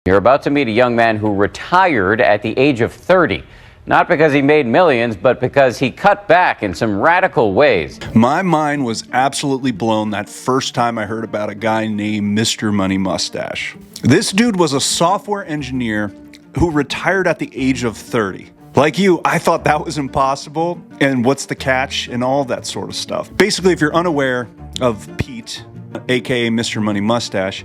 You're about to meet a young man who retired at the age of 30. Not because he made millions, but because he cut back in some radical ways. My mind was absolutely blown that first time I heard about a guy named Mr. Money Mustache. This dude was a software engineer who retired at the age of 30. Like you, I thought that was impossible, and what's the catch, and all that sort of stuff. Basically, if you're unaware of Pete, aka Mr. Money Mustache,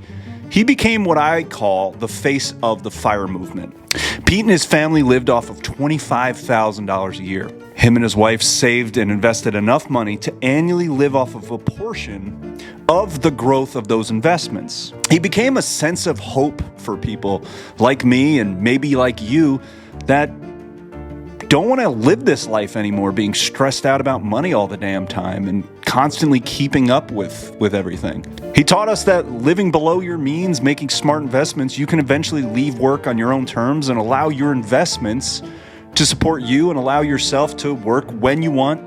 he became what I call the face of the FIRE movement. Pete and his family lived off of $25,000 a year. Him and his wife saved and invested enough money to annually live off of a portion of the growth of those investments. He became a sense of hope for people like me and maybe like you that don't want to live this life anymore, being stressed out about money all the damn time and constantly keeping up with everything. He taught us that living below your means, making smart investments, you can eventually leave work on your own terms and allow your investments to support you and allow yourself to work when you want,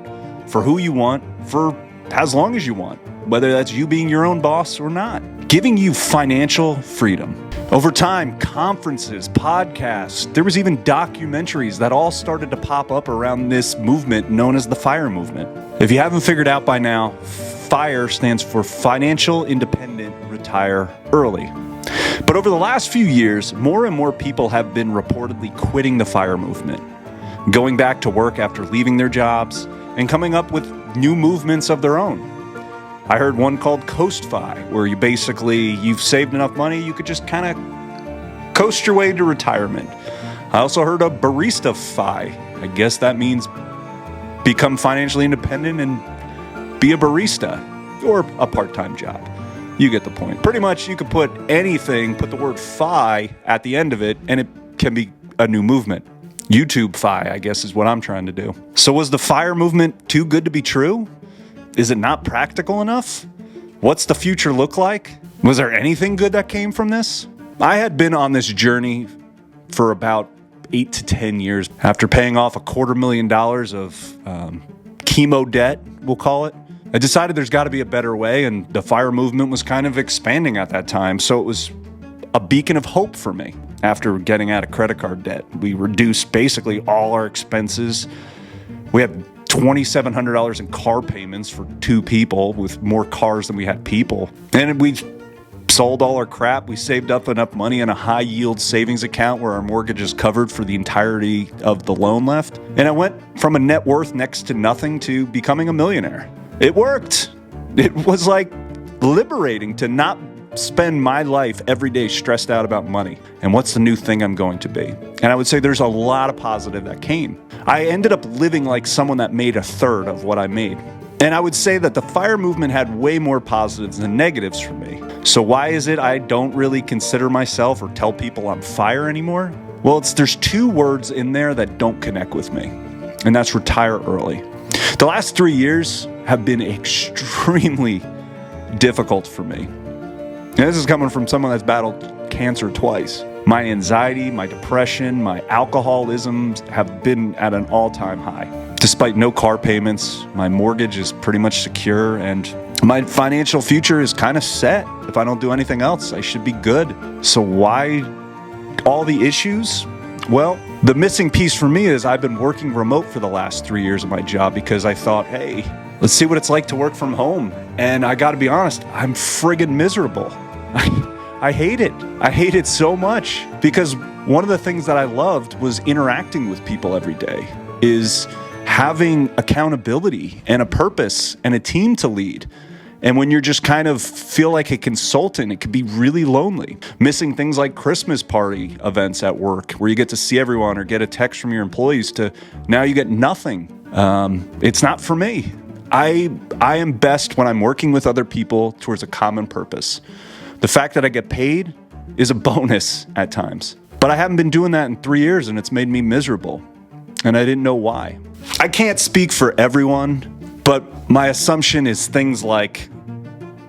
for who you want, for as long as you want, whether that's you being your own boss or not, giving you financial freedom. Over time, conferences, podcasts, there was even documentaries that all started to pop up around this movement known as the FIRE movement. If you haven't figured out by now, FIRE stands for Financial Independent Retire Early. But over the last few years, more and more people have been reportedly quitting the FIRE movement, going back to work after leaving their jobs, and coming up with new movements of their own. I heard one called Coast-Fi, where you've saved enough money, you could just kind of coast your way to retirement. I also heard of Barista-Fi. I guess that means become financially independent and be a barista or a part-time job. You get the point. Pretty much you could put anything, put the word fi at the end of it, and it can be a new movement. YouTube-Fi, I guess, is what I'm trying to do. So was the FIRE movement too good to be true? Is it not practical enough? What's the future look like? Was there anything good that came from this? I had been on this journey for about 8 to 10 years. After paying off $250,000 of chemo debt, we'll call it, I decided there's got to be a better way, and the FIRE movement was kind of expanding at that time. So it was a beacon of hope for me. After getting out of credit card debt, we reduced basically all our expenses. We had $2,700 in car payments for 2 people, with more cars than we had people. And we sold all our crap. We saved up enough money in a high yield savings account where our mortgage is covered for the entirety of the loan left. And I went from a net worth next to nothing to becoming a millionaire. It worked. It was like liberating to not spend my life every day stressed out about money and what's the new thing I'm going to be. And I would say there's a lot of positive that came. I ended up living like someone that made a third of what I made. And I would say that the FIRE movement had way more positives than negatives for me. So why is it I don't really consider myself or tell people I'm FIRE anymore? Well, there's 2 words in there that don't connect with me, and that's retire early. The last 3 years have been extremely difficult for me. And this is coming from someone that's battled cancer twice. My anxiety, my depression, my alcoholism have been at an all-time high. Despite no car payments, my mortgage is pretty much secure, and my financial future is kind of set. If I don't do anything else, I should be good. So why all the issues? Well, the missing piece for me is I've been working remote for the last 3 years of my job because I thought, hey, let's see what it's like to work from home. And I got to be honest, I'm friggin' miserable. I hate it. I hate it so much because one of the things that I loved was interacting with people every day, is having accountability and a purpose and a team to lead. And when you're just kind of feel like a consultant, it can be really lonely. Missing things like Christmas party events at work where you get to see everyone or get a text from your employees to now you get nothing. It's not for me. I am best when I'm working with other people towards a common purpose. The fact that I get paid is a bonus at times. But I haven't been doing that in 3 years, and it's made me miserable. And I didn't know why. I can't speak for everyone, but my assumption is things like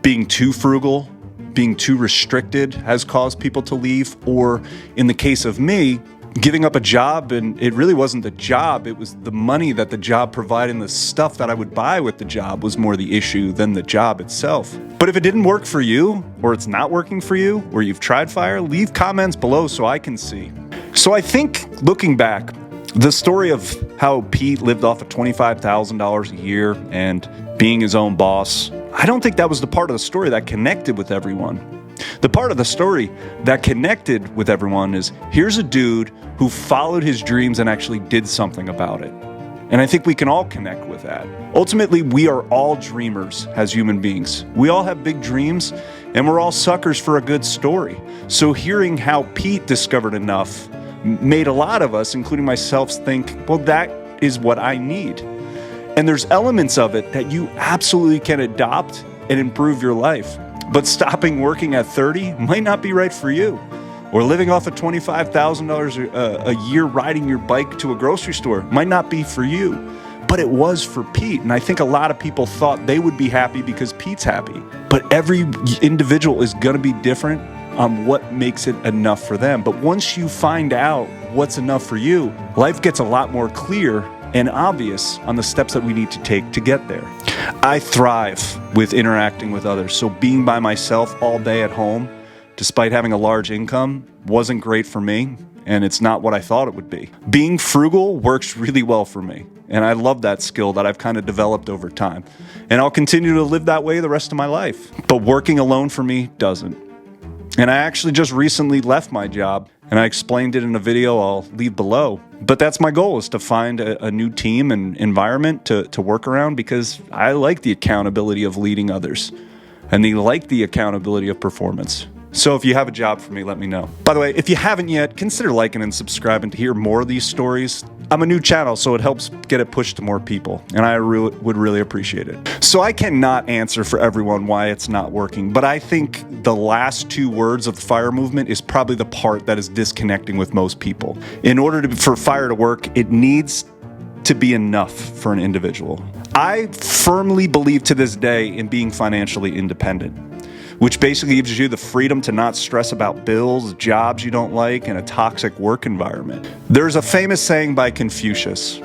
being too frugal, being too restricted has caused people to leave, or in the case of me, giving up a job, and it really wasn't the job, it was the money that the job provided and the stuff that I would buy with the job was more the issue than the job itself. But if it didn't work for you, or it's not working for you, or you've tried fire, leave comments below so I can see. So I think, looking back, the story of how Pete lived off of $25,000 a year and being his own boss, I don't think that was the part of the story that connected with everyone. The part of the story that connected with everyone is, here's a dude who followed his dreams and actually did something about it. And I think we can all connect with that. Ultimately, we are all dreamers as human beings. We all have big dreams, and we're all suckers for a good story. So hearing how Pete discovered enough made a lot of us, including myself, think, well, that is what I need. And there's elements of it that you absolutely can adopt and improve your life. But stopping working at 30 might not be right for you. Or living off of $25,000 a year riding your bike to a grocery store might not be for you. But it was for Pete. And I think a lot of people thought they would be happy because Pete's happy. But every individual is going to be different on what makes it enough for them. But once you find out what's enough for you, life gets a lot more clear and obvious on the steps that we need to take to get there. I thrive with interacting with others, so being by myself all day at home, despite having a large income, wasn't great for me, and it's not what I thought it would be. Being frugal works really well for me, and I love that skill that I've kind of developed over time, and I'll continue to live that way the rest of my life. But working alone for me doesn't. And I actually just recently left my job, and I explained it in a video I'll leave below. But that's my goal, is to find a new team and environment to work around, because I like the accountability of leading others, and they like the accountability of performance. So if you have a job for me, let me know. By the way, if you haven't yet, consider liking and subscribing to hear more of these stories. I'm a new channel, so it helps get it pushed to more people, and I would really appreciate it. So I cannot answer for everyone why it's not working, but I think the last two words of the FIRE movement is probably the part that is disconnecting with most people. In order for FIRE to work, it needs to be enough for an individual. I firmly believe to this day in being financially independent, which basically gives you the freedom to not stress about bills, jobs you don't like, and a toxic work environment. There's a famous saying by Confucius,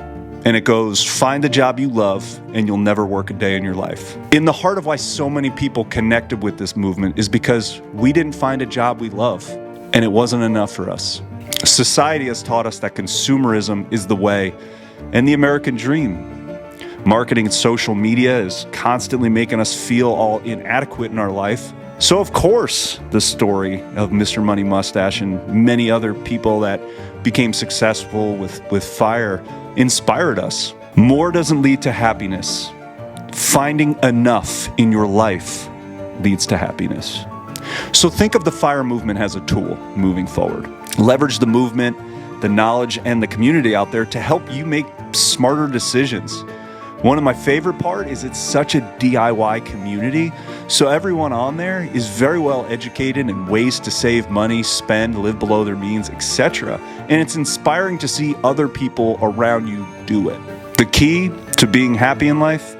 and it goes, find a job you love and you'll never work a day in your life. In the heart of why so many people connected with this movement is because we didn't find a job we love, and it wasn't enough for us. Society has taught us that consumerism is the way, and the American dream. Marketing and social media is constantly making us feel all inadequate in our life. So of course, the story of Mr. Money Mustache and many other people that became successful with FIRE inspired us. More doesn't lead to happiness. Finding enough in your life leads to happiness. So think of the FIRE movement as a tool moving forward. Leverage the movement, the knowledge, and the community out there to help you make smarter decisions. One of my favorite part is it's such a DIY community, so everyone on there is very well educated in ways to save money, spend, live below their means, etc. And it's inspiring to see other people around you do it. The key to being happy in life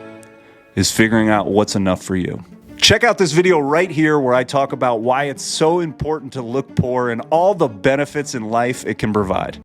is figuring out what's enough for you. Check out this video right here where I talk about why it's so important to look poor and all the benefits in life it can provide.